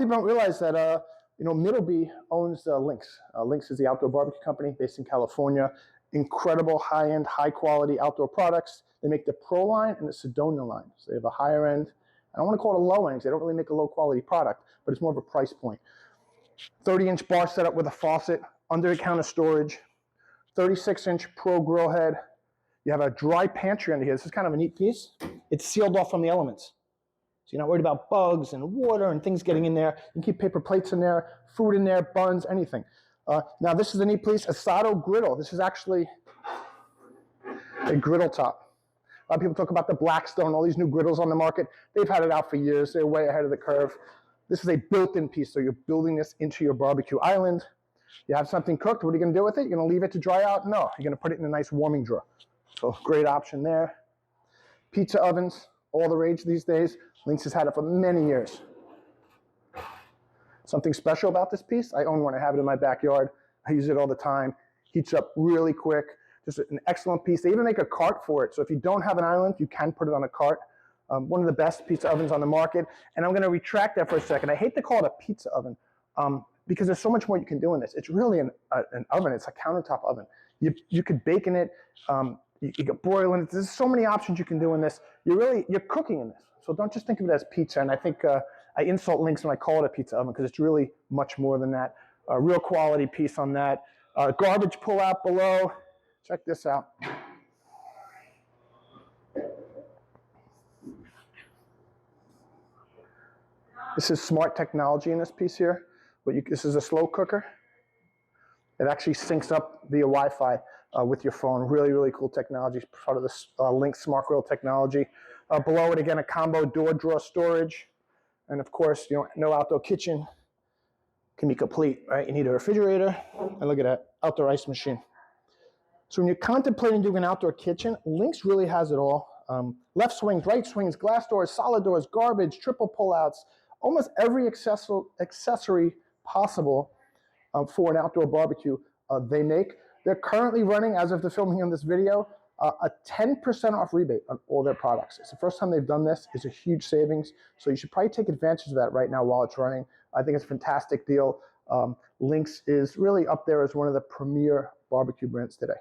people don't realize that, Middleby owns Lynx. Lynx is the outdoor barbecue company based in California. Incredible high-end, high-quality outdoor products. They make the Pro line and the Sedona line. So they have a higher end. I don't want to call it a low end because they don't really make a low-quality product, but it's more of a price point. 30-inch bar setup with a faucet, under-the-counter storage, 36-inch Pro grill head. You have a dry pantry under here. This is kind of a neat piece. It's sealed off from the elements. So you're not worried about bugs and water and things getting in there. You can keep paper plates in there, food in there, buns, anything. Now this is a neat piece, Asado griddle. This is actually a griddle top. A lot of people talk about the Blackstone, all these new griddles on the market. They've had it out for years. They're way ahead of the curve. This is a built-in piece, so you're building this into your barbecue island. You have something cooked, what are you going to do with it? You're going to leave it to dry out? No, you're going to put it in a nice warming drawer. So great option there. Pizza ovens, all the rage these days. Lynx has had it for many years. Something special about this piece, I own one, I have it in my backyard. I use it all the time. Heats up really quick. Just an excellent piece. They even make a cart for it, so if you don't have an island, you can put it on a cart. One of the best pizza ovens on the market. And I'm going to retract that for a second. I hate to call it a pizza oven because there's so much more you can do in this. It's really an oven. It's a countertop oven. You could bake in it. You could broil in it. There's so many options you can do in this. You're cooking in this. So don't just think of it as pizza. And I think I insult Lynx when I call it a pizza oven because it's really much more than that. A real quality piece on that. Garbage pull out below. Check this out. This is smart technology in this piece here. This is a slow cooker. It actually syncs up via Wi-Fi with your phone. Really, really cool technology. It's part of this Lynx Smart Grill technology. Below it, again, a combo door drawer storage. And of course, no outdoor kitchen can be complete, right? You need a refrigerator. And look at that, outdoor ice machine. So when you're contemplating doing an outdoor kitchen, Lynx really has it all. Left swings, right swings, glass doors, solid doors, garbage, triple pullouts, almost every accessory possible for an outdoor barbecue they make. They're currently running, as of the filming of this video, a 10% off rebate on all their products. It's the first time they've done this. It's a huge savings. So you should probably take advantage of that right now while it's running. I think it's a fantastic deal. Lynx is really up there as one of the premier barbecue brands today.